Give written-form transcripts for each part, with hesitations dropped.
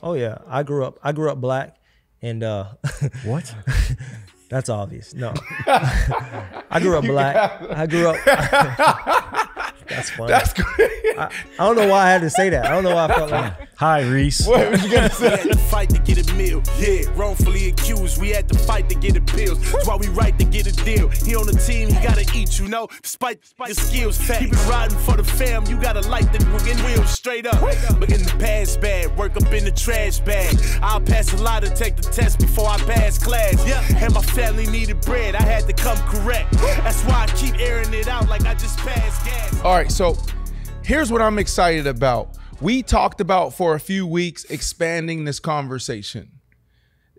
Oh yeah, I grew up black, and What? that's obvious. No, I grew up black. I grew up. That's funny. That's great. I don't know why I had to say that. I don't know why I felt like. Hi, Reese. What was you gonna We say? had to fight to get a meal. Yeah, wrongfully accused. We had to fight to get a pills. That's why we right to get a deal. He on the team, he gotta eat, you know, despite the skills. He been riding for the fam. You gotta light the fucking wheels straight up. But in the past bad, work up in the trash bag. I'll pass a lot to take the test before I pass class. Yeah, and my family needed bread. I had to come correct. That's why I keep airing it out like I just passed gas. All right, so here's what I'm excited about. We talked about for a few weeks expanding this conversation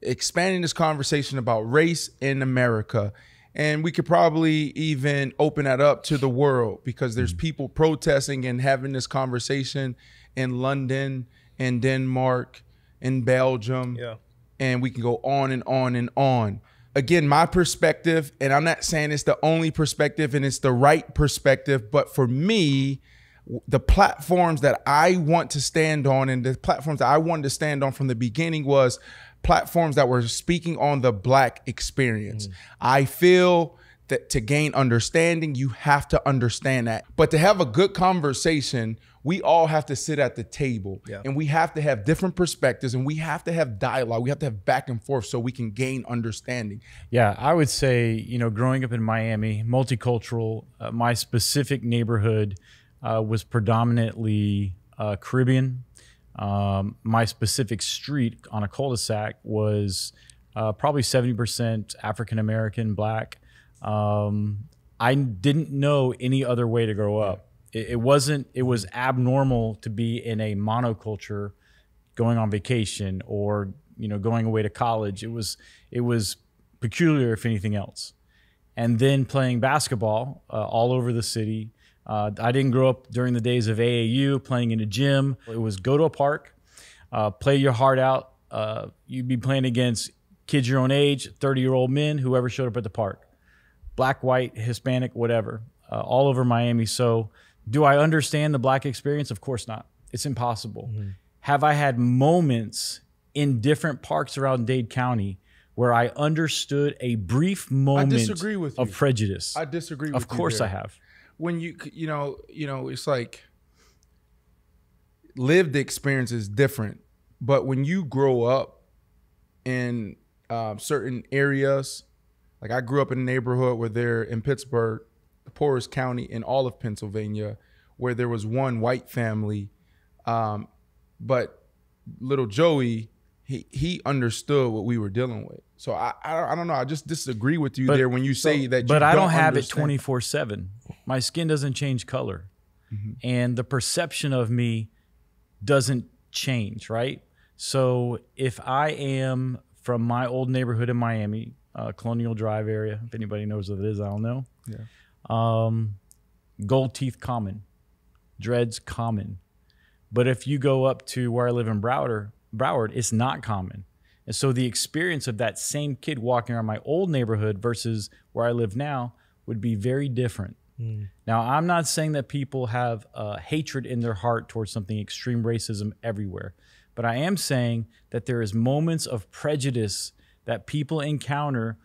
about race in America. And we could probably even open that up to the world, because there's people protesting and having this conversation in London, in Denmark, in Belgium. Yeah. And we can go on and on and on. Again, my perspective, and I'm not saying it's the only perspective and it's the right perspective, but for me, the platforms that I want to stand on, and the platforms that I wanted to stand on from the beginning, was platforms that were speaking on the Black experience. I feel that to gain understanding, you have to understand that. But to have a good conversation, we all have to sit at the table, and we have to have different perspectives, and we have to have dialogue. We have to have back and forth so we can gain understanding. Yeah, I would say, you know, growing up in Miami, multicultural, my specific neighborhood was predominantly Caribbean. My specific street on a cul-de-sac was probably 70% African-American, Black. I didn't know any other way to grow up. It was abnormal to be in a monoculture, going on vacation, or, you know, going away to college. It was peculiar, if anything else. And then playing basketball all over the city. I didn't grow up during the days of AAU, playing in a gym. It was go to a park, play your heart out. You'd be playing against kids your own age, 30-year-old men, whoever showed up at the park. Black, white, Hispanic, whatever, all over Miami. So do I understand the Black experience? Of course not. It's impossible. Have I had moments in different parks around Dade County where I understood a brief moment disagree with of you. prejudice? I disagree with you. Of course there. I have. When you know, it's like lived experience is different. But when you grow up in certain areas, like I grew up in a neighborhood where there in Pittsburgh, the poorest county in all of Pennsylvania, where there was one white family, but little Joey, he understood what we were dealing with. So I don't know. I just disagree with you there when you say that. But I don't have understand. it 24/7. My skin doesn't change color, and the perception of me doesn't change, right? So if I am from my old neighborhood in Miami, Colonial Drive area, if anybody knows what it is, I don't know. Yeah. Gold teeth common, dreads common. But if you go up to where I live in Broward, it's not common. And so the experience of that same kid walking around my old neighborhood versus where I live now would be very different. Now, I'm not saying that people have hatred in their heart towards something, extreme racism everywhere. But I am saying that there is moments of prejudice that people encounter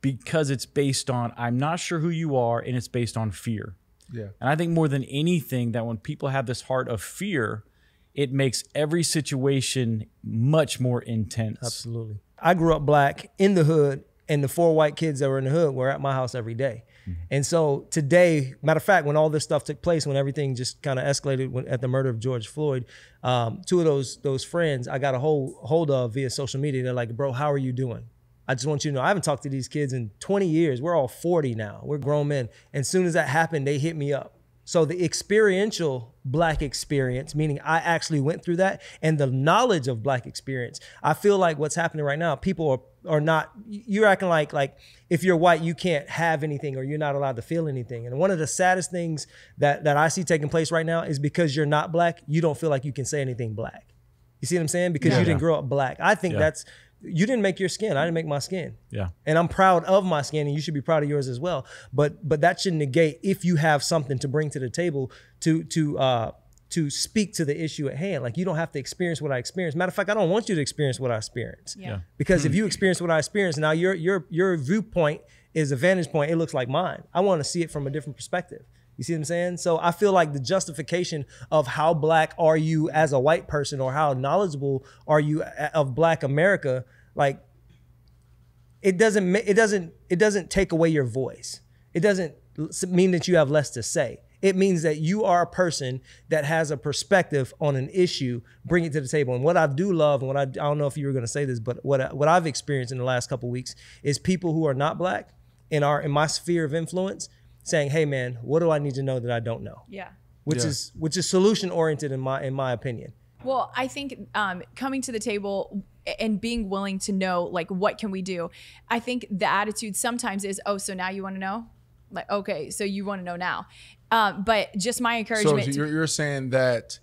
because it's based on, I'm not sure who you are, and it's based on fear. Yeah. And I think more than anything that when people have this heart of fear, it makes every situation much more intense. Absolutely. I grew up Black in the hood, and the 4 white kids that were in the hood were at my house every day. And so today, matter of fact, when all this stuff took place, when everything just kind of escalated at the murder of George Floyd, 2 of those friends I got a hold of via social media. They're like, bro, how are you doing? I just want you to know, I haven't talked to these kids in 20 years. We're all 40 now. We're grown men. And as soon as that happened, they hit me up. So the experiential Black experience, meaning I actually went through that, and the knowledge of Black experience, I feel like what's happening right now, people are not, you're acting like if you're white, you can't have anything or you're not allowed to feel anything. And one of the saddest things that I see taking place right now is because you're not Black, you don't feel like you can say anything Black. You see what I'm saying? Because you didn't grow up Black. I think that's, you didn't make your skin. I didn't make my skin. Yeah. And I'm proud of my skin, and you should be proud of yours as well. But that shouldn't negate if you have something to bring to the table to to speak to the issue at hand. Like, you don't have to experience what I experienced. Matter of fact, I don't want you to experience what I experienced. Yeah. Because if you experience what I experienced, now your viewpoint is a vantage point. It looks like mine. I want to see it from a different perspective. You see what I'm saying? So I feel like the justification of how black are you as a white person, or how knowledgeable are you of Black America, like, it doesn't take away your voice. It doesn't mean that you have less to say. It means that you are a person that has a perspective on an issue, bring it to the table. And what I do love, and what I don't know if you were going to say this, but what I've experienced in the last couple of weeks is people who are not Black in my sphere of influence saying, "Hey man, what do I need to know that I don't know?" Yeah. Which is solution oriented in my opinion. Well, I think coming to the table and being willing to know, like, what can we do? I think the attitude sometimes is, oh, so now you want to know? Like, okay, so you want to know now. But just my encouragement. So you're saying that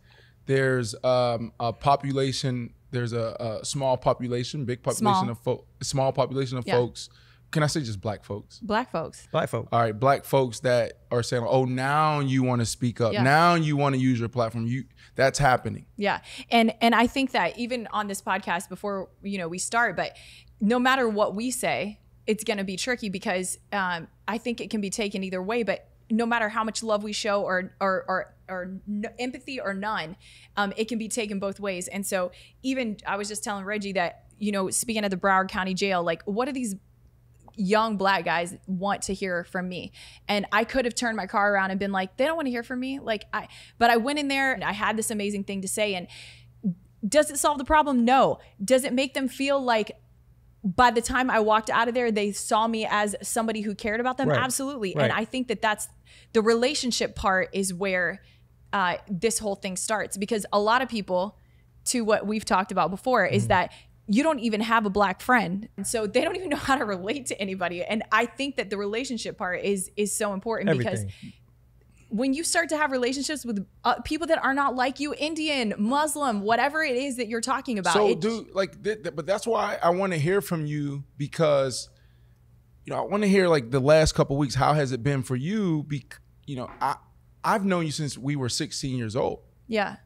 there's a population, there's a small population, big population small population of folks. Can I say just Black folks? Black folks. Black folks. All right, Black folks that are saying, oh, now you want to speak up. Yeah. Now you want to use your platform. That's happening. Yeah. And I think that even on this podcast before, we start, but no matter what we say, it's going to be tricky because I think it can be taken either way, but no matter how much love we show or no, empathy or none, it can be taken both ways. And so even I was just telling Reggie that, speaking at the Broward County Jail, like, what are these young Black guys want to hear from me? And I could have turned my car around and been like, they don't want to hear from me. But I went in there and I had this amazing thing to say. And does it solve the problem? No. Does it make them feel like by the time I walked out of there, they saw me as somebody who cared about them? Right. Absolutely. Right. And I think that that's the relationship part is where this whole thing starts, because a lot of people, to what we've talked about before, is that you don't even have a Black friend. And so they don't even know how to relate to anybody. And I think that the relationship part is so important. Because when you start to have relationships with people that are not like you, Indian, Muslim, whatever it is that you're talking about. So but that's why I want to hear from you, because, I want to hear, like, the last couple of weeks, how has it been for you? I've known you since we were 16 years old. Yeah.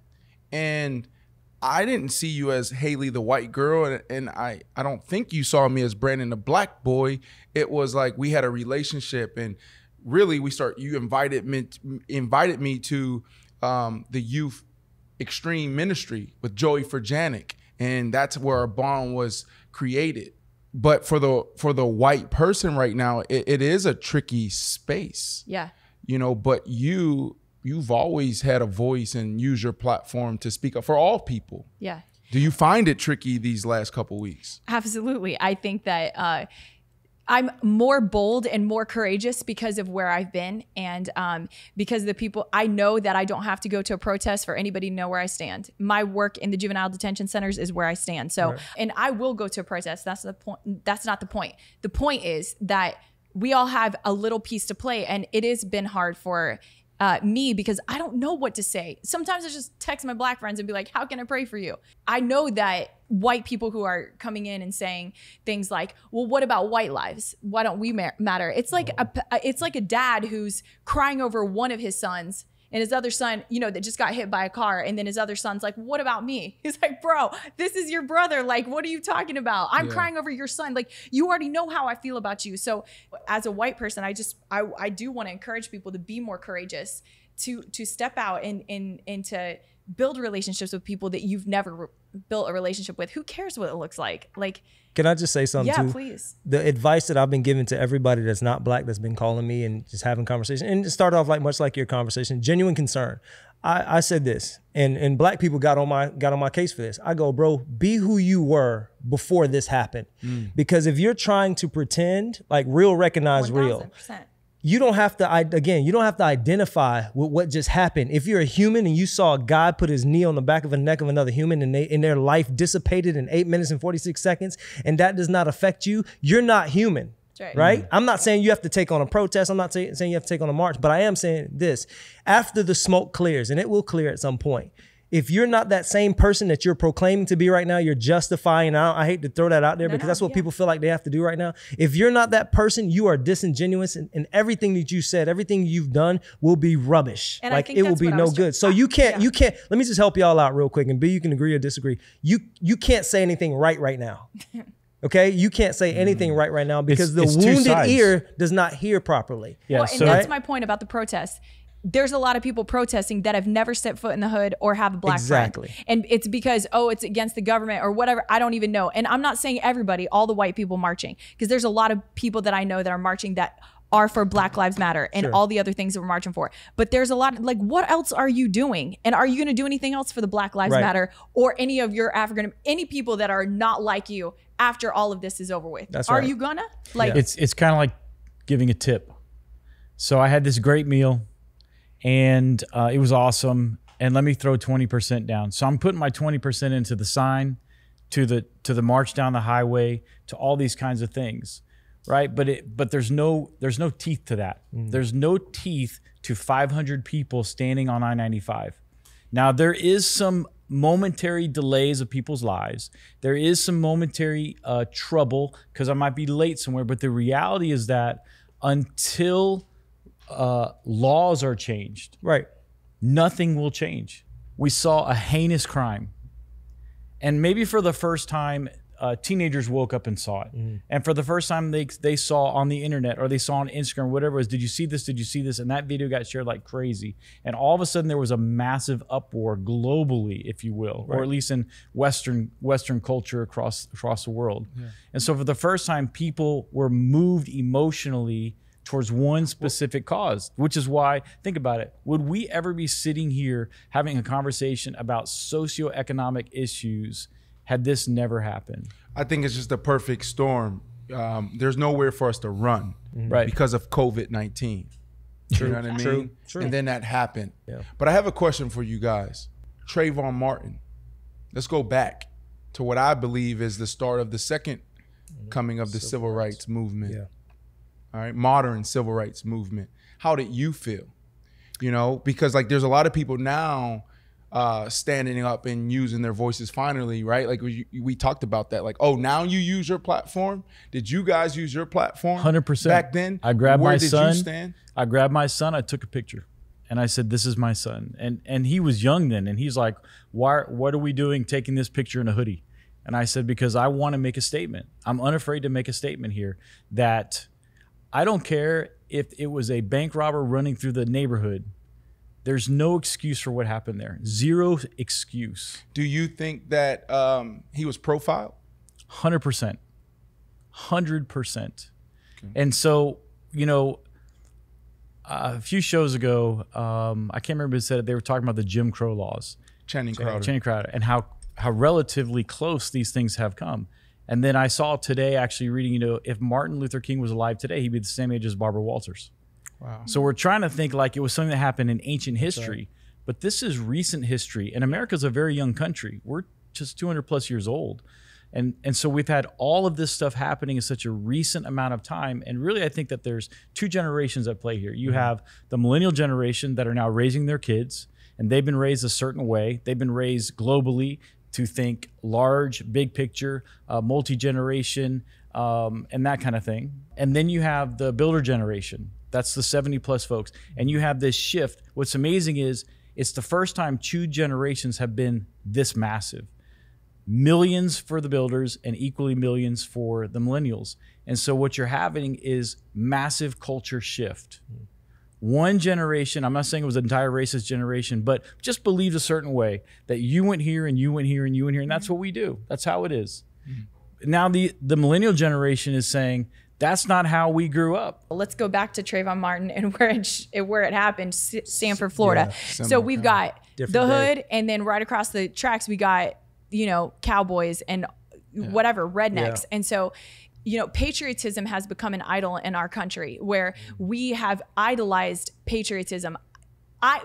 And I didn't see you as Haley the white girl, and I don't think you saw me as Brandon the Black boy. It was like we had a relationship, and really you invited me to the youth extreme ministry with Joey Furjanic, and that's where our bond was created. But for the white person right now, it is a tricky space. Yeah. But you've always had a voice and use your platform to speak up for all people. Yeah. Do you find it tricky these last couple weeks? Absolutely. I think that I'm more bold and more courageous because of where I've been, and because the people, I know that I don't have to go to a protest for anybody to know where I stand. My work in the juvenile detention centers is where I stand. So, and I will go to a protest. That's the point. That's not the point. The point is that we all have a little piece to play, and it has been hard for me because I don't know what to say. Sometimes I just text my Black friends and be like, how can I pray for you? I know that white people who are coming in and saying things like, well, what about white lives? Why don't we matter? It's like a dad who's crying over one of his sons, and his other son, that just got hit by a car. And then his other son's like, what about me? He's like, bro, this is your brother. Like, what are you talking about? I'm crying over your son. Like, you already know how I feel about you. So as a white person, I do want to encourage people to be more courageous, to step out and to build relationships with people that you've never built a relationship with. Who cares what it looks like? Can I just say something too? Yeah, please. The advice that I've been giving to everybody that's not Black, that's been calling me and just having conversation, and to start off much like your conversation, genuine concern. I said this, and Black people got on my case for this. I go, bro, be who you were before this happened. Because if you're trying to pretend, like, real recognize 1000%. real. You don't have to identify with what just happened. If you're a human and you saw God put his knee on the back of the neck of another human and their life dissipated in 8 minutes and 46 seconds, and that does not affect you, you're not human. Right? I'm not saying you have to take on a protest. I'm not saying you have to take on a march, but I am saying this. After the smoke clears, and it will clear at some point, if you're not that same person that you're proclaiming to be right now, you're justifying. I hate to throw that out there because that's what people feel like they have to do right now. If you're not that person, you are disingenuous, and everything that you said, everything you've done will be rubbish. And like it will be no good. So you can't, let me just help y'all out real quick, and B, you can agree or disagree. You can't say anything right now. Okay, you can't say anything right now because the wounded ear does not hear properly. Yeah, well, and that's my point about the protests. There's a lot of people protesting that have never stepped foot in the hood or have a black friend. And it's because, it's against the government or whatever. I don't even know. And I'm not saying everybody, all the white people marching, because there's a lot of people that I know that are marching that are for Black Lives Matter and all the other things that we're marching for. But there's a lot, like, what else are you doing? And are you going to do anything else for the Black Lives Matter or any of your any people that are not like you after all of this is over with? Are you gonna? Like, it's kind of like giving a tip. So I had this great meal and it was awesome. And let me throw 20% down. So I'm putting my 20% into the sign, to the march down the highway, to all these kinds of things. Right, but there's no teeth to that. There's no teeth to 500 people standing on I-95. Now there is some momentary delays of people's lives. There is some momentary trouble because I might be late somewhere. But the reality is that until laws are changed, nothing will change. We saw a heinous crime, and maybe for the first time, teenagers woke up and saw it. And for the first time they saw on the internet or they saw on Instagram, whatever it was, did you see this? Did you see this? And that video got shared like crazy. And all of a sudden there was a massive uproar globally, if you will, or at least in Western culture across the world. And so for the first time, people were moved emotionally towards one specific cause, which is why, think about it, would we ever be sitting here having a conversation about socioeconomic issues had this never happened? I think it's just a perfect storm. There's nowhere for us to run because of COVID-19. You know what I mean? True. And then that happened. But I have a question for you guys. Trayvon Martin. Let's go back to what I believe is the start of the second coming of the civil rights movement. All right, modern civil rights movement. How did you feel? You know, because like there's a lot of people now standing up and using their voices finally, right? Like we talked about that. Like, oh, now you use your platform. Did you guys use your platform 100% back then? I grabbed my son. Where did you stand? I grabbed my son. I took a picture, and I said, "This is my son." And he was young then, and he's like, "What are we doing taking this picture in a hoodie?" And I said, "Because I want to make a statement. I'm unafraid to make a statement here that I don't care if it was a bank robber running through the neighborhood. There's no excuse for what happened there. Zero excuse." Do you think that he was profiled? 100%. 100%. And so, you know, a few shows ago, I can't remember who said it, they were talking about the Jim Crow laws. Channing Crowder. And how relatively close these things have come. And then I saw today actually reading, you know, if Martin Luther King was alive today, he'd be the same age as Barbara Walters. Wow. So we're trying to think like it was something that happened in ancient history, but this is recent history. And America's a very young country. We're just 200 plus years old. And so we've had all of this stuff happening in such a recent amount of time. And really, I think that there's two generations at play here. You have the millennial generation that are now raising their kids, and they've been raised a certain way. They've been raised globally to think large, big picture, multi-generation, and that kind of thing. And then you have the builder generation. That's the 70 plus folks. And you have this shift. What's amazing is it's the first time two generations have been this massive. Millions for the builders and equally millions for the millennials. And so what you're having is massive culture shift. One generation, I'm not saying it was an entire racist generation, but just believed a certain way that you went here and you went here and you went here. And that's what we do. That's how it is. Now the millennial generation is saying, that's not how we grew up. Let's go back to Trayvon Martin and where it happened, Sanford, Florida. So we've got the hood, and then right across the tracks, we got, you know, cowboys and whatever, rednecks. And so, you know, patriotism has become an idol in our country where we have idolized patriotism.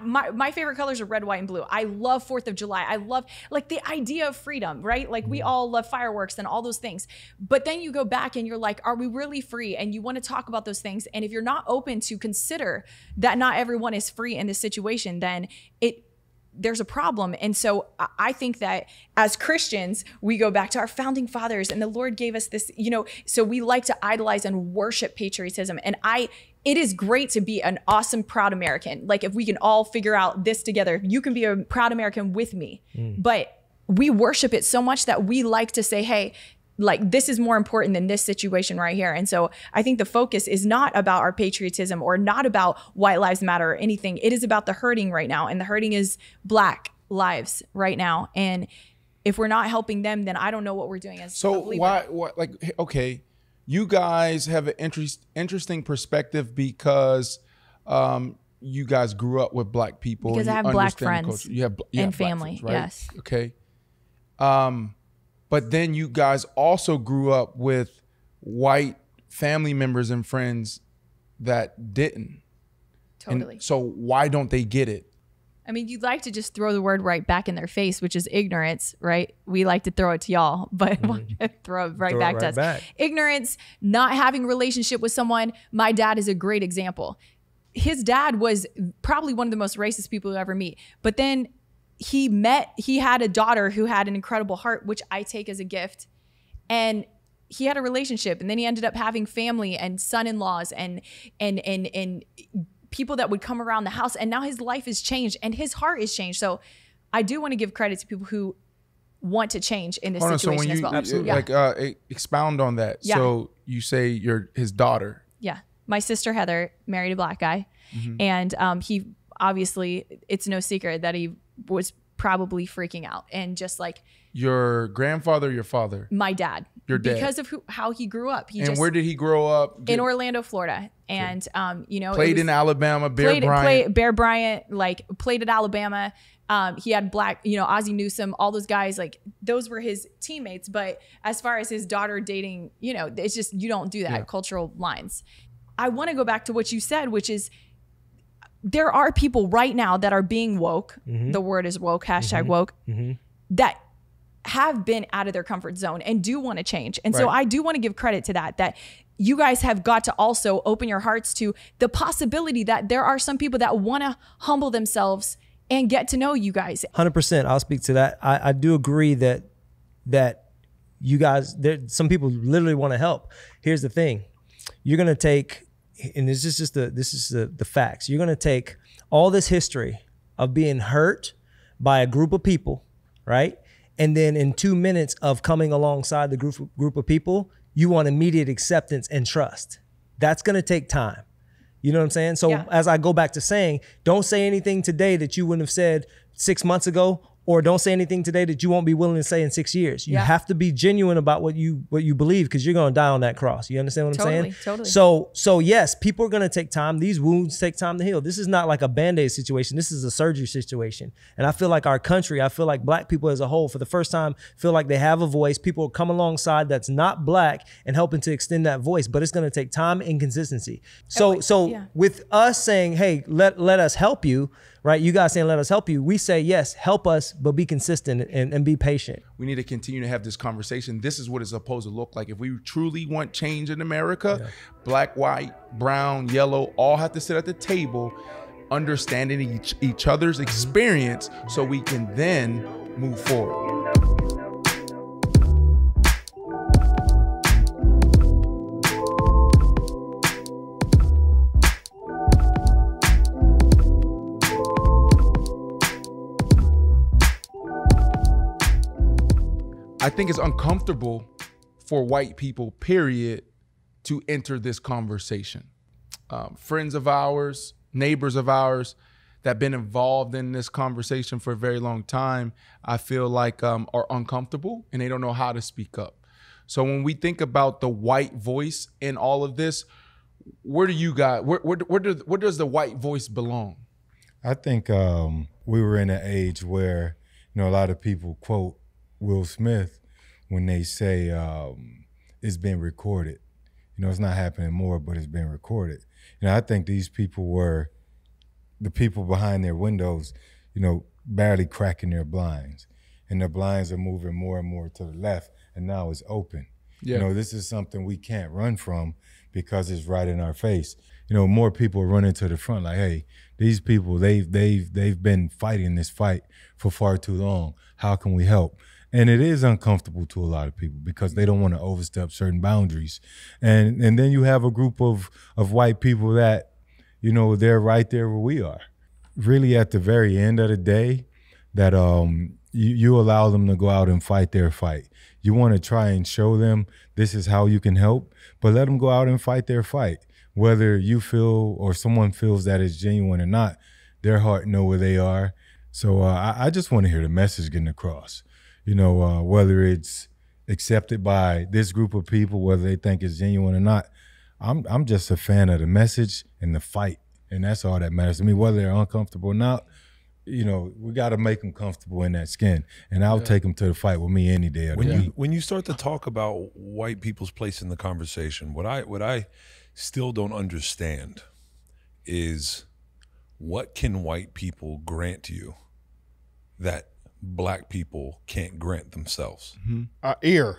My favorite colors are red, white, and blue. I love 4th of July. I love like the idea of freedom, right? Like we all love fireworks and all those things. But then you go back and you're like, are we really free? And you want to talk about those things. And if you're not open to consider that not everyone is free in this situation, then there's a problem. And so I think that as Christians, we go back to our founding fathers, and the Lord gave us this, so we like to idolize and worship patriotism. And it is great to be an awesome, proud American. Like, if we can all figure out this together, you can be a proud American with me. But we worship it so much that we like to say, hey, like, this is more important than this situation right here. And so I think the focus is not about our patriotism or not about white lives matter or anything. It is about the hurting right now. And the hurting is Black lives right now. And if we're not helping them, then I don't know what we're doing as a believer. Why, like, okay, you guys have an interesting perspective because you guys grew up with Black people. Because I have Black friends you have and Black family, friends, right? yes. Okay. But then you guys also grew up with white family members and friends that didn't. Totally. And so why don't they get it? I mean, you'd like to just throw the word right back in their face, which is ignorance, right? We like to throw it to y'all, but throw it right back to us. Ignorance, not having a relationship with someone. My dad is a great example. His dad was probably one of the most racist people you'll ever meet. But then he had a daughter who had an incredible heart, which I take as a gift. And he had a relationship, and then he ended up having family and son-in-laws and people that would come around the house. And now his life has changed and his heart is changed. So I do want to give credit to people who want to change in this situation as well. Absolutely. Like, expound on that. Yeah. So you say you're his daughter. Yeah. My sister Heather married a Black guy. And he obviously, it's no secret that he was probably freaking out. And just like your grandfather, your father, my dad, your dad, because of how he grew up. Where did he grow up? In Orlando, Florida. And played in Alabama. Bear Bryant, like, played at Alabama. He had Black, Ozzie Newsome, all those guys, like, those were his teammates. But as far as his daughter dating, it's just, you don't do that. Cultural lines. I want to go back to what you said, which is, there are people right now that are being woke. The word is woke, hashtag woke, that have been out of their comfort zone and do want to change. And so I do want to give credit to that you guys have got to also open your hearts to the possibility that there are some people that want to humble themselves and get to know you guys. 100%. I'll speak to that. I do agree that you guys, some people literally want to help. Here's the thing. You're going to take, and this is the facts. You're going to take all this history of being hurt by a group of people, right? And then in 2 minutes of coming alongside the group of people, you want immediate acceptance and trust. That's going to take time. You know what I'm saying? So as I go back to saying, don't say anything today that you wouldn't have said 6 months ago, or don't say anything today that you won't be willing to say in 6 years. You have to be genuine about what you believe, because you're going to die on that cross. You understand what I'm saying? Totally. So yes, people are going to take time. These wounds take time to heal. This is not like a Band-Aid situation. This is a surgery situation. And I feel like our country, I feel like Black people as a whole, for the first time, feel like they have a voice. People will come alongside that's not Black and helping to extend that voice, but it's going to take time and consistency. So with us saying, hey, let us help you, right? You guys saying, let us help you. We say, yes, help us, but be consistent and be patient. We need to continue to have this conversation. This is what it's supposed to look like. If we truly want change in America, Black, white, brown, yellow, all have to sit at the table, understanding each other's experience, so we can then move forward. I think it's uncomfortable for white people, period, to enter this conversation. Friends of ours, neighbors of ours that have been involved in this conversation for a very long time, I feel like are uncomfortable and they don't know how to speak up. So when we think about the white voice in all of this, where do you guys, where does the white voice belong? I think we were in an age where, a lot of people quote Will Smith when they say it's been recorded. It's not happening more, but it's been recorded. I think these people were the people behind their windows, barely cracking their blinds. And their blinds are moving more and more to the left, and now it's open. Yeah. You know, this is something we can't run from because it's right in our face. You know, more people are running to the front like, hey, these people, they've been fighting this fight for far too long. How can we help? And it is uncomfortable to a lot of people because they don't want to overstep certain boundaries. And then you have a group of white people that, you know, they're right there where we are. Really at the very end of the day, that you allow them to go out and fight their fight. You want to try and show them this is how you can help, but let them go out and fight their fight. Whether you feel or someone feels that it's genuine or not, their heart know where they are. So I just want to hear the message getting across. You know, whether it's accepted by this group of people, whether they think it's genuine or not, I'm just a fan of the message and the fight, and that's all that matters to me. Whether they're uncomfortable or not, you know, we got to make them comfortable in that skin, and I'll take them to the fight with me any day of the week. When you start to talk about white people's place in the conversation, what I still don't understand is what can white people grant you that black people can't grant themselves? Ear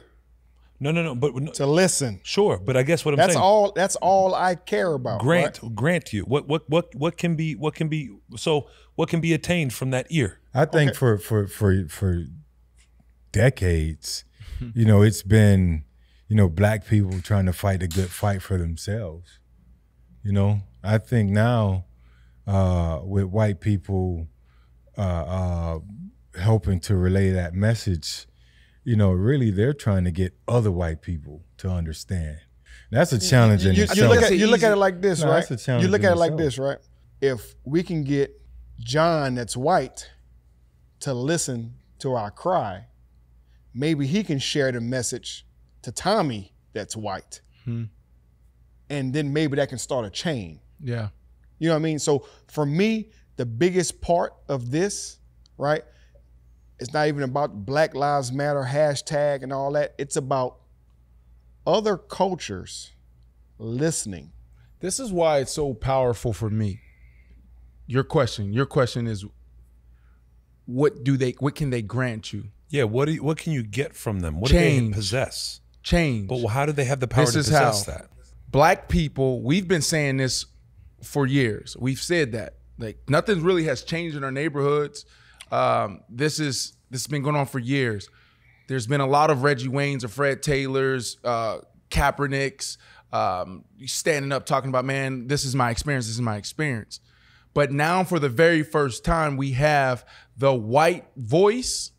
No. But to listen. sure, but I guess what I'm saying. That's all I care about. Grant right? you what can be so what can be attained from that ear? I think for decades, you know, it's been, you know, black people trying to fight a good fight for themselves. You know, I think now with white people helping to relay that message, you know, really they're trying to get other white people to understand. That's a challenge in itself. You look at it like this, right? That's a challenge You look at it like itself. this, right? If we can get John that's white to listen to our cry, maybe he can share the message to Tommy that's white. And then maybe that can start a chain. Yeah. You know what I mean? So for me, the biggest part of this, right, it's not even about Black Lives Matter hashtag and all that. It's about other cultures listening. This is why it's so powerful for me. Your question is, what can they grant you? Yeah, what can you get from them? What Change. do they possess? Change. But how do they have the power This to is possess how. that? Black people, we've been saying this for years. We've said that. Like, nothing really has changed in our neighborhoods. This has been going on for years. There's been a lot of Reggie Waynes or Fred Taylors, Kaepernicks, standing up talking about, man, this is my experience, this is my experience. But now for the very first time, we have the white voice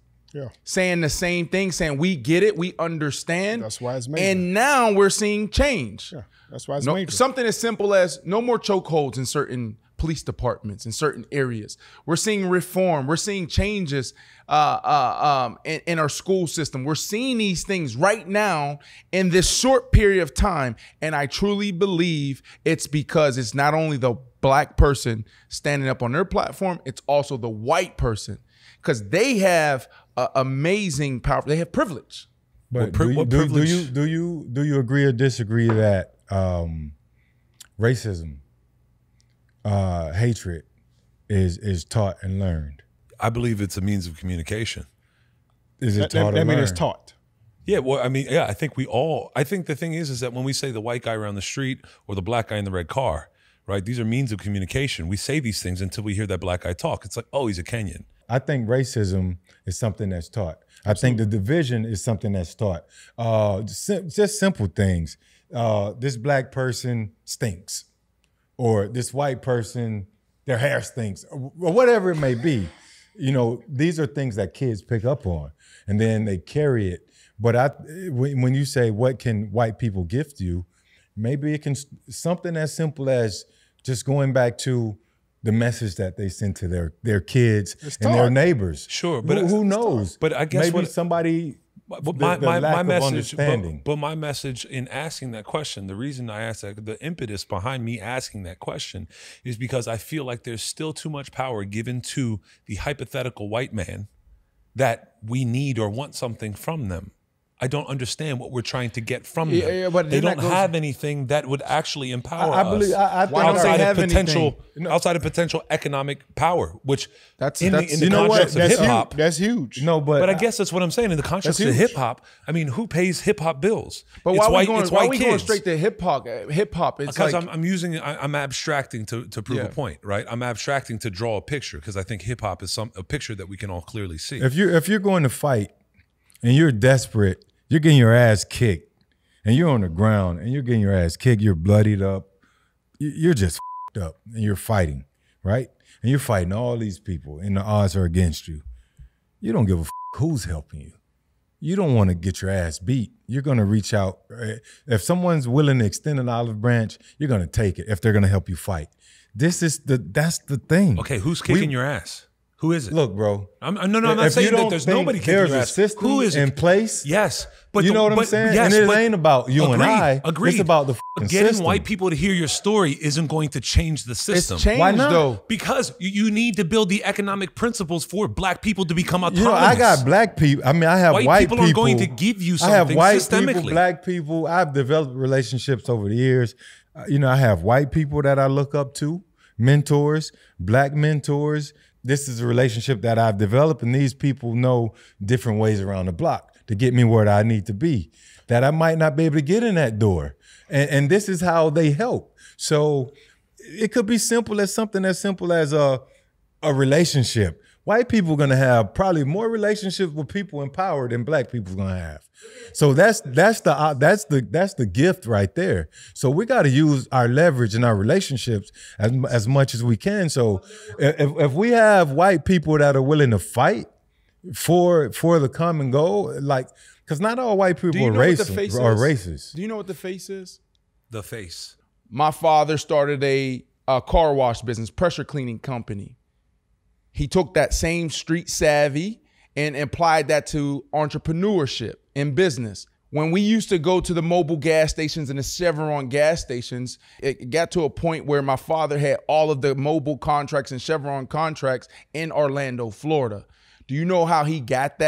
saying the same thing, saying we get it, we understand. That's why it's major. And now we're seeing change. Yeah, that's why it's major. Something as simple as no more chokeholds in certain police departments in certain areas. We're seeing reform. We're seeing changes in our school system. We're seeing these things right now in this short period of time. And I truly believe it's because it's not only the black person standing up on their platform, it's also the white person, because they have amazing power. They have privilege. But what do privilege? you agree or disagree that racism, hatred is taught and learned? I believe it's a means of communication. Is it That taught or means learned? it's taught. Yeah, well, I mean, yeah, I think the thing is that when we say the white guy around the street or the black guy in the red car, right? These are means of communication. We say these things until we hear that black guy talk. It's like, oh, he's a Kenyan. I think racism is something that's taught. I think the division is something that's taught. Just simple things. This black person stinks, or this white person, their hair stinks, or whatever it may be. You know, these are things that kids pick up on, and then they carry it. But when you say what can white people gift you, maybe it can something as simple as just going back to the message that they send to their kids and their neighbors. Sure, but who knows? But I guess maybe somebody. But My message, but my message in asking that question, the reason I asked that, the impetus behind me asking that question is because I feel like there's still too much power given to the hypothetical white man that we need or want something from them. I don't understand what we're trying to get from them. Yeah, but they then don't have anything that would actually empower I believe- us I don't outside have of potential anything. outside of potential economic power, which That's- in that's- the you know what? context of That's hip hop. That's huge. No, But I guess that's what I'm saying. In the context of huge. hip hop, I mean, who pays hip hop bills? But it's why white, we going? it's Why white we kids. going straight to hip hop? Hip hop. It's Because like I'm abstracting to prove Yeah. a point, right? I'm abstracting to draw a picture because I think hip hop is a picture that we can all clearly see. if you're going to fight and you're desperate, you're getting your ass kicked, and you're on the ground and you're getting your ass kicked, you're bloodied up, you're just f***ed up, and you're fighting, right? And you're fighting all these people, and the odds are against you. You don't give a f*** who's helping you. You don't want to get your ass beat. You're going to reach out. If someone's willing to extend an olive branch, you're going to take it if they're going to help you fight. That's the thing. Okay, who's kicking your ass? Who is it? Look, bro. I'm not if saying you that don't there's think nobody kicking there's your a ass. system Who is it? in place? Yes, but You know what I'm saying? And it ain't about you and I. Agreed. It's about the f***ing getting system. white people to hear your story isn't going to change the system. it's changed Why not? though. Because you need to build the economic principles for black people to become autonomous. You know, I got black people. I mean, I have White white people aren't going to give you I have something white systemically. people, black people. I've developed relationships over the years. I have white people that I look up to, mentors, black mentors. This is a relationship that I've developed, and these people know different ways around the block to get me where I need to be, that I might not be able to get in that door. And this is how they help. So it could be simple as something as simple as a relationship. White people are gonna have probably more relationships with people in power than black people are gonna have. So that's the gift right there. So we got to use our leverage in our relationships as much as we can. So if we have white people that are willing to fight for the common goal, like, because not all white people are racist. Do you know what the face is? The face. My father started a car wash business, pressure cleaning company. He took that same street savvy and applied that to entrepreneurship in business. When we used to go to the mobile gas stations and the Chevron gas stations, it got to a point where my father had all of the mobile contracts and Chevron contracts in Orlando, Florida. Do you know how he got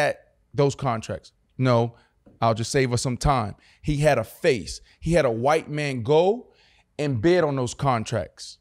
those contracts? No, I'll just save us some time. He had a face. He had a white man go and bid on those contracts,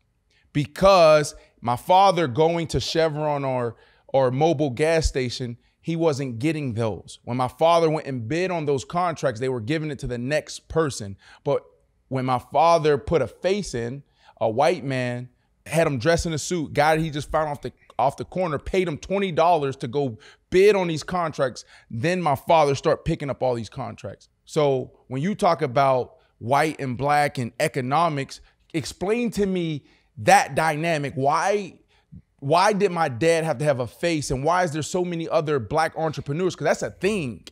because my father going to Chevron or mobile gas station, he wasn't getting those. When my father went and bid on those contracts, they were giving it to the next person. But when my father put a face in, a white man, had him dressed in a suit, guy he just found off the corner, paid him $20 to go bid on these contracts, then my father started picking up all these contracts. So when you talk about white and black and economics, explain to me that dynamic. Why did my dad have to have a face, and why is there so many other black entrepreneurs? Because that's a thing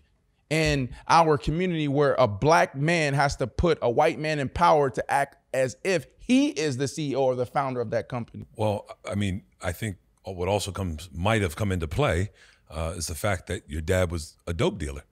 in our community, where a black man has to put a white man in power to act as if he is the CEO or the founder of that company. Well, I mean, I think what also might have come into play is the fact that your dad was a dope dealer.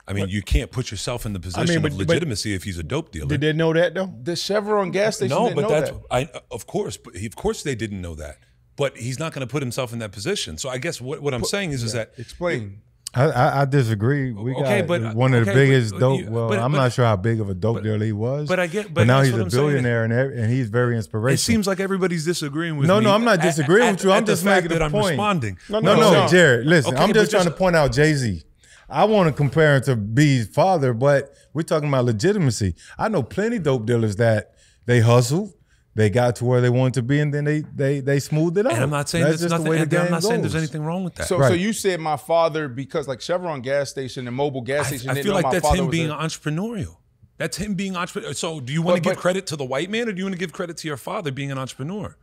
I mean, you can't put yourself in the position of legitimacy if he's a dope dealer. Did they know that though? The Chevron gas station didn't know that. Of course they didn't know that. But he's not going to put himself in that position. So I guess what I'm saying is that Explain. I disagree. We got one of the biggest dope. I'm not sure how big of a dope dealer he was. But now he's a billionaire, and he's very inspirational. It seems like everybody's disagreeing with me. No, I'm not disagreeing with you. I'm just making a point. I'm responding. No, Jared, listen. I'm just trying to point out Jay-Z. I want to compare him to B's father, but we're talking about legitimacy. I know plenty dope dealers that they hustled. They got to where they wanted to be, and then they smoothed it out. And I'm not saying there's anything wrong with that. So you said my father, because like Chevron gas station and mobile gas station, I feel like that's him being entrepreneurial. That's him being entrepreneurial. So do you want to give credit to the white man, or do you want to give credit to your father being an entrepreneur?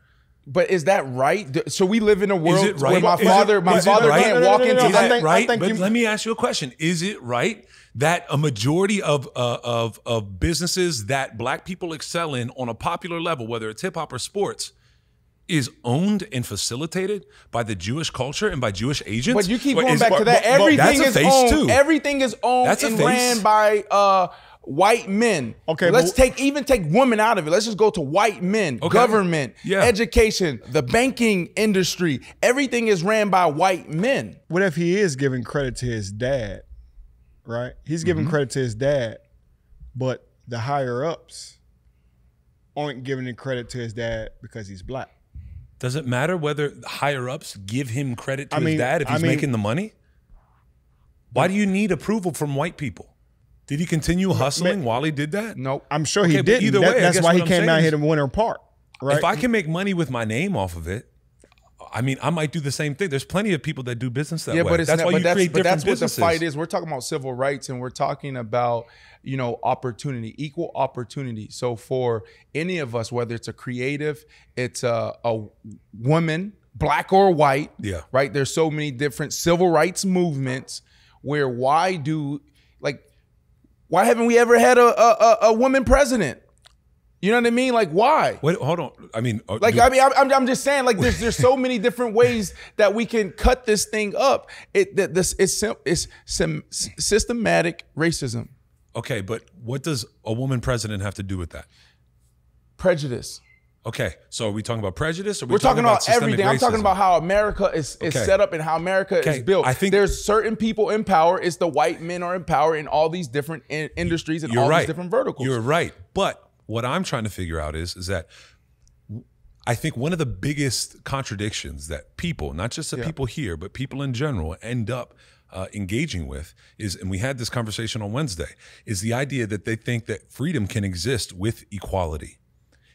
But is that right? So we live in a world where my father can't walk into that. Right? But let me ask you a question. Is it right that a majority of businesses that black people excel in on a popular level, whether it's hip hop or sports, is owned and facilitated by the Jewish culture and by Jewish agents? But you keep going back to that. Everything is owned. Too. Everything is owned and ran by white men. Okay, let's take women out of it. Let's just go to white men, government, education, the banking industry. Everything is ran by white men. What if he is giving credit to his dad, right? He's giving credit to his dad, but the higher ups aren't giving the credit to his dad because he's black. Does it matter whether higher ups give him credit to his dad if he's making the money? Why do you need approval from white people? Did he continue hustling while he did that? Nope. I'm sure he didn't. Either way, that's why he came out here to Winter Park, right? If I can make money with my name off of it, I mean, I might do the same thing. There's plenty of people that do business that way. But that's why you create different that's businesses. what the fight is. We're talking about civil rights, and we're talking about, you know, opportunity, equal opportunity. So for any of us, whether it's a creative, it's a woman, black or white, right? There's so many different civil rights movements where why haven't we ever had a woman president? You know what I mean? Like, why? Wait, hold on. I mean, I'm just saying, like, there's so many different ways that we can cut this thing up. It's systematic racism. Okay, but what does a woman president have to do with that? Prejudice. Okay, so are we talking about prejudice? Or we're talking about everything. Racism? I'm talking about how America is set up and how America is built. I think there's certain people in power. It's the white men are in power in all these different industries and all these different verticals. You're right, but what I'm trying to figure out is that I think one of the biggest contradictions that people, not just the people here, but people in general end up engaging with is, and we had this conversation on Wednesday, is the idea that they think that freedom can exist with equality.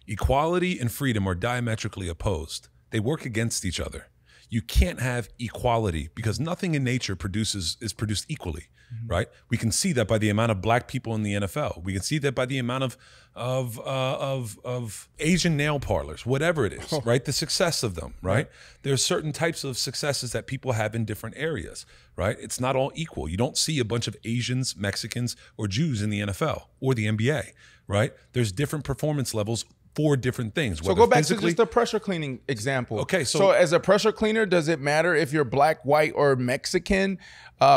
Equality and freedom are diametrically opposed. They work against each other. You can't have equality because nothing in nature is produced equally, right? We can see that by the amount of black people in the NFL. We can see that by the amount of Asian nail parlors, whatever it is, right? The success of them, right? There's certain types of successes that people have in different areas, right? It's not all equal. You don't see a bunch of Asians, Mexicans, or Jews in the NFL or the NBA, right? There's different performance levels for different things. So go back to just the pressure cleaning example. Okay, so as a pressure cleaner, does it matter if you're black, white, or Mexican?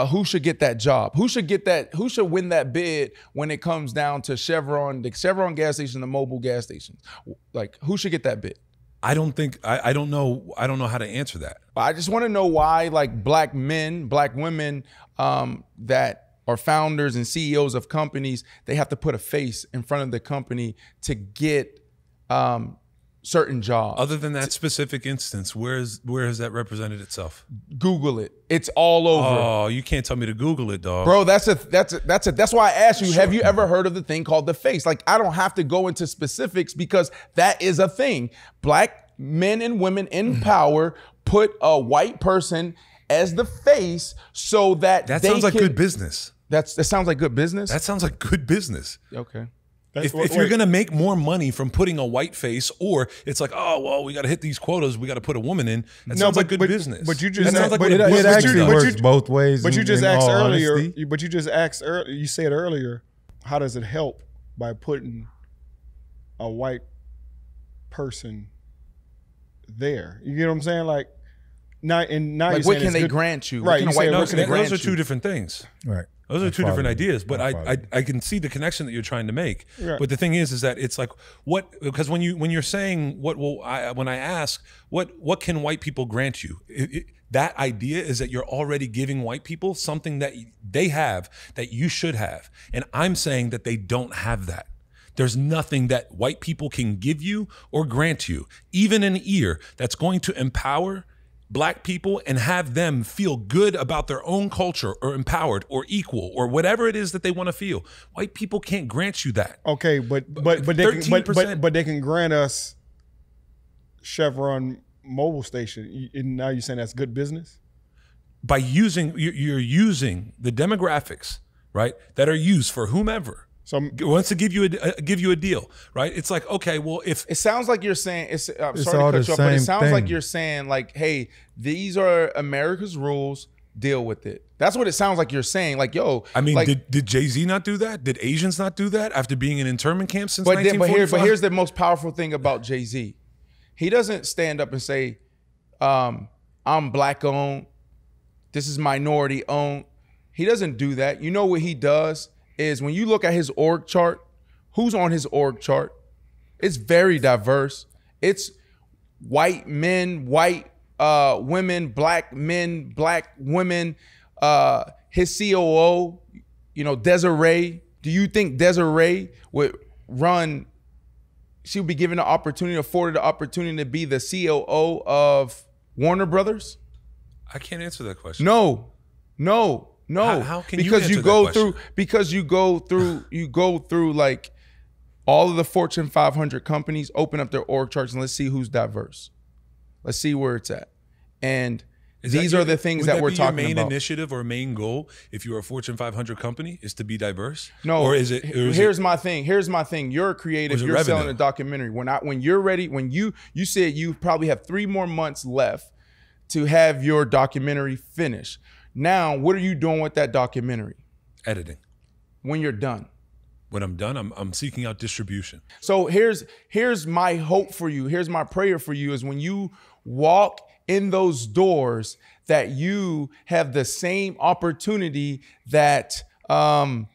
Who should get that job? Who should get that? Who should win that bid when it comes down to Chevron, the Chevron gas station, the mobile gas stations? Like, who should get that bid? I don't think I don't know how to answer that. I just want to know why, like, black men, black women that are founders and CEOs of companies, they have to put a face in front of the company to get certain jobs. Other than that specific instance, where has that represented itself? Google it. It's all over. Oh, you can't tell me to Google it, dog. Bro, that's why I asked you, have you ever heard of the thing called the face? Like, I don't have to go into specifics because that is a thing. Black men and women in power put a white person as the face so that sounds like good business. That sounds like good business? That sounds like good business. Okay. If you're going to make more money from putting a white face, or it's like, oh, well, we got to hit these quotas, we got to put a woman in. That sounds like good business. But you just it actually works both ways. But you just asked earlier. But you just asked earlier. You said earlier, how does it help by putting a white person there? You get what I'm saying? Like now like, what can they grant you? Right. Those are two different things. Right. Those are two different ideas, but I can see the connection that you're trying to make. Right. But the thing is that it's like because when you're saying when I ask what can white people grant you, that idea is that you're already giving white people something that they have that you should have, and I'm saying that they don't have that. There's nothing that white people can give you or grant you, even an ear, that's going to empower black people and have them feel good about their own culture or empowered or equal or whatever it is that they want to feel. White people can't grant you that. Okay, but they can grant us Chevron mobile station. And now you're saying that's good business? By you're using the demographics, right, that are used for whomever. So wants to give you a deal, right? It's like, okay, well, if it sounds like you're saying, I'm sorry to cut you off, but it sounds like you're saying, like, hey, these are America's rules, deal with it. That's what it sounds like you're saying. Like, yo, I mean, like, did Jay-Z not do that? Did Asians not do that after being in internment camps since 1945? But here's the most powerful thing about Jay-Z. He doesn't stand up and say, I'm black owned, this is minority owned. He doesn't do that. You know what he does? Is when you look at his org chart, who's on his org chart? It's very diverse. It's white men, white women, black men, black women. His COO, Desiree, do you think Desiree would run, she would be given the opportunity, afforded the opportunity to be the COO of Warner Brothers? I can't answer that question. No. How can because you you go answer that through because you go through like all of the Fortune 500 companies, open up their org charts, and let's see who's diverse. Let's see where it's at. And these are the things that we're talking about. Would that be your main initiative or main goal if you're a Fortune 500 company is to be diverse? No. Or here's my thing. You're a creative. You're selling a documentary. When you're ready, when you said you probably have 3 more months left to have your documentary finished. Now, what are you doing with that documentary? Editing. When you're done. When I'm done, I'm seeking out distribution. So here's my hope for you. Here's my prayer for you is when you walk in those doors that you have the same opportunity that Ashton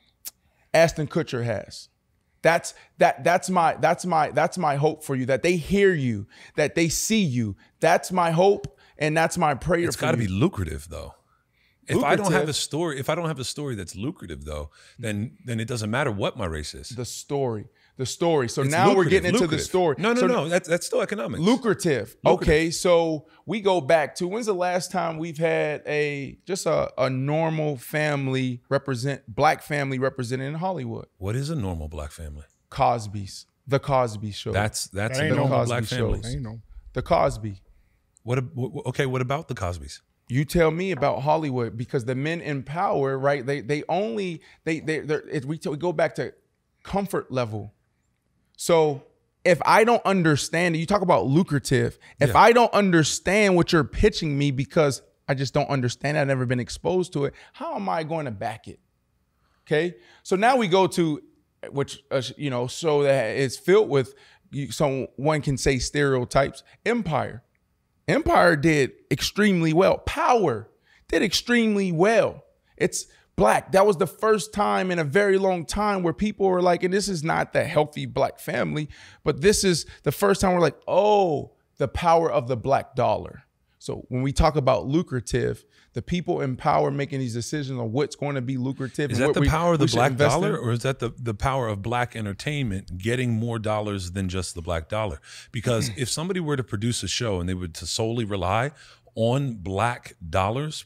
Kutcher has. That's my hope for you, that they hear you, that they see you. That's my hope and that's my prayer for you. It's got to be lucrative though. If I don't have a story that's lucrative though, then it doesn't matter what my race is. The story. So it's now we're getting into the story. No. That's still economics. Lucrative. Okay, so we go back to when's the last time we've had a normal family black family represented in Hollywood? What is a normal black family? The Cosby Show. That's a normal black family. The Cosby. What about the Cosbys? You tell me about Hollywood, because the men in power, right? We go back to comfort level. So if I don't understand, you talk about lucrative. If I don't understand what you're pitching me because I just don't understand, I've never been exposed to it, how am I going to back it? Okay. So now we go to which show that is filled with, so one can say stereotypes. Empire did extremely well. Power did extremely well. It's black. That was the first time in a very long time where people were like, and this is not the healthy black family, but this is the first time we're like, oh, the power of the black dollar. So when we talk about lucrative, the people in power making these decisions on what's going to be lucrative. Is that the power of the black dollar, or is that the power of black entertainment getting more dollars than just the black dollar? Because if somebody were to produce a show and they were to solely rely on black dollars,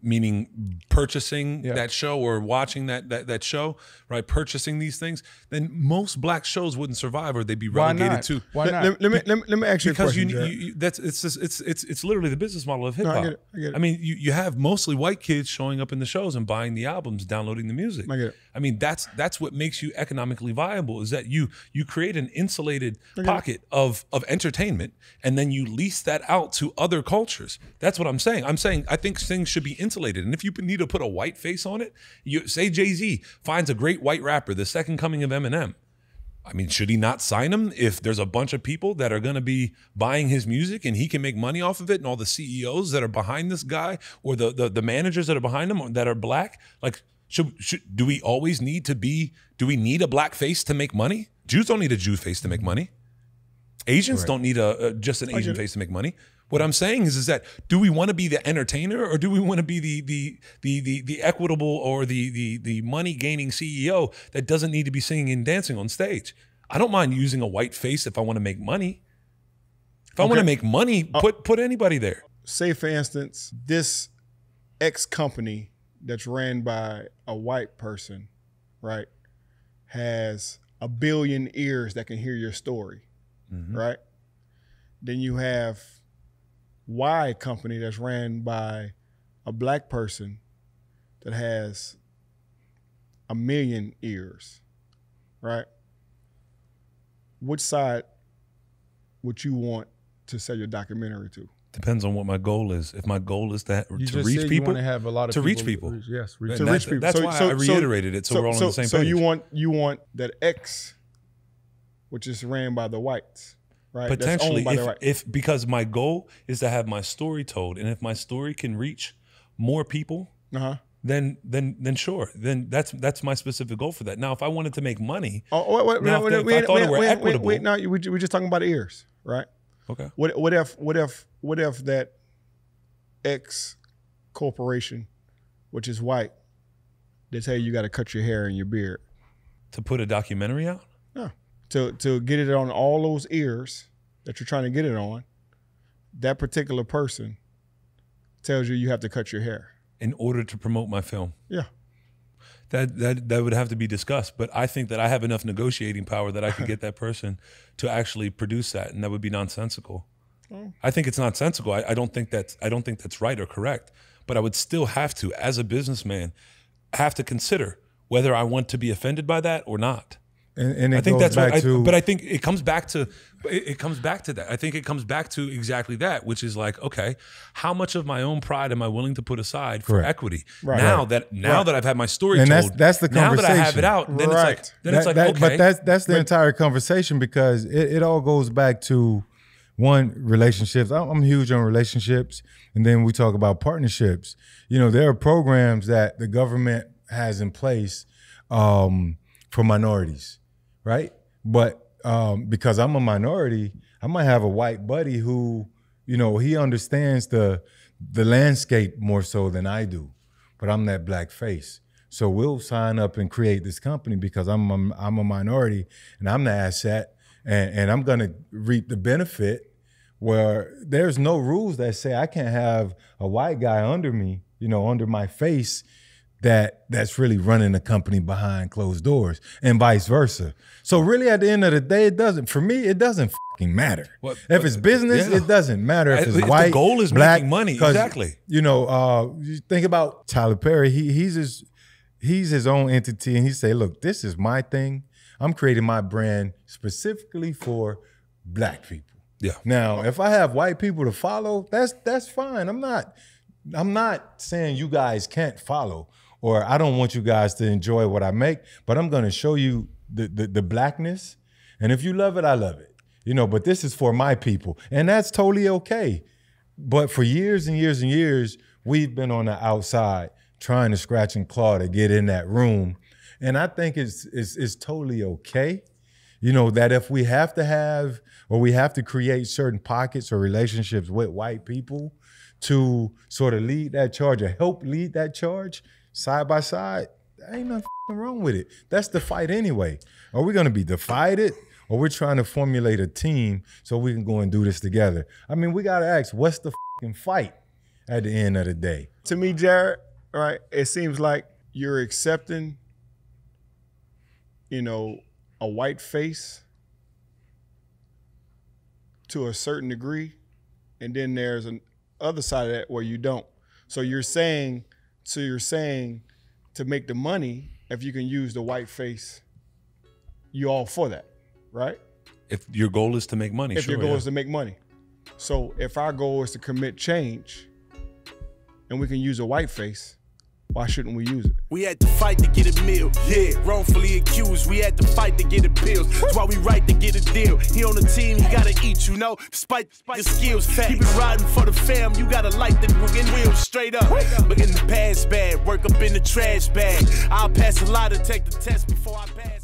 meaning purchasing that show or watching that show, right? Purchasing these things, then most black shows wouldn't survive, or they'd be relegated to. Why not? Let me ask you a question. It's literally the business model of hip hop. I get it. I mean, you have mostly white kids showing up in the shows and buying the albums, downloading the music. I get it. I mean, that's what makes you economically viable, is that you create an insulated pocket of entertainment, and then you lease that out to other cultures. That's what I'm saying. I think things should be insulated. And if you need to put a white face on it, you say Jay-Z finds a great white rapper, the second coming of Eminem. I mean, should he not sign him if there's a bunch of people that are going to be buying his music and he can make money off of it, and all the CEOs that are behind this guy, or the managers that are behind him that are black? Like, do we always need to be, do we need a black face to make money? Jews don't need a Jew face to make money. Asians don't need just an Asian face to make money. What I'm saying is that, do we want to be the entertainer, or do we want to be the equitable or the money gaining CEO that doesn't need to be singing and dancing on stage? I don't mind using a white face if I want to make money. If I want to make money, put anybody there. Say for instance, this X company that's ran by a white person, right, has 1 billion ears that can hear your story, right? Then you have Y company that's ran by a black person that has 1 million ears, right? Which side would you want to sell your documentary to? Depends on what my goal is. If my goal is to reach people, you want to have a lot of reach people. Yes, to reach people. That's why I reiterated it, so we're all on the same page. So you want that X, which is ran by the whites, right? Potentially, because my goal is to have my story told, and if my story can reach more people, then sure, then that's my specific goal for that. Now, if I wanted to make money, if I thought it were equitable, we're just talking about ears, right? Okay. What if that X corporation, which is white, they tell you got to cut your hair and your beard. To put a documentary out? No. To get it on all those ears that you're trying to get it on, that particular person tells you have to cut your hair. In order to promote my film? Yeah. That would have to be discussed, but I think that I have enough negotiating power that I could get that person to actually produce that, and that would be nonsensical. I think it's nonsensical. I don't think that's right or correct, but I would still have to, as a businessman, have to consider whether I want to be offended by that or not. And I think goes that's back what but I think it comes back to that. I think it comes back to exactly that, which is like, okay, how much of my own pride am I willing to put aside for equity? Right. Now that I've had my story and told, that's the conversation. Now that I have it out, then it's like okay. But that's the entire conversation, because it all goes back to one, relationships. I'm huge on relationships, and then we talk about partnerships. You know, there are programs that the government has in place for minorities, right? But because I'm a minority, I might have a white buddy who, you know, he understands the landscape more so than I do, but I'm that black face. So we'll sign up and create this company because I'm a minority and I'm the asset, and I'm gonna reap the benefit, where there's no rules that say I can't have a white guy under me, you know, under my face, that's really running the company behind closed doors, and vice versa. So really, at the end of the day, it doesn't fucking matter. If it's business, it doesn't matter if it's white, the goal is black, making money. Exactly. You know, you think about Tyler Perry. He's his own entity, and he say, look, this is my thing. I'm creating my brand specifically for black people. Yeah. Now, if I have white people to follow, that's fine. I'm not saying you guys can't follow, or I don't want you guys to enjoy what I make, but I'm gonna show you the blackness. And if you love it, I love it. You know, but this is for my people. And that's totally okay. But for years and years and years, we've been on the outside trying to scratch and claw to get in that room. And I think it's totally okay. You know, that if we have to have, or we have to create certain pockets or relationships with white people to sort of lead that charge or help lead that charge side by side, there ain't nothing wrong with it. That's the fight anyway. Are we gonna be divided, or we're trying to formulate a team so we can go and do this together? I mean, we gotta ask, what's the fight at the end of the day? To me, Jared, right, it seems like you're accepting, you know, a white face to a certain degree, and then there's an other side of that where you don't. So you're saying to make the money, if you can use the white face, you all for that, right? If your goal is to make money, if your goal is to make money. So if our goal is to commit change, and we can use a white face, why shouldn't we use it? We had to fight to get a meal. Yeah, wrongfully accused. We had to fight to get appeals. That's why we right to get a deal. He on the team, he gotta eat, you know. Despite your skills, keep it riding for the fam. You gotta light the wheels straight up. But in the past bad, work up in the trash bag. I'll pass a lot to take the test before I pass.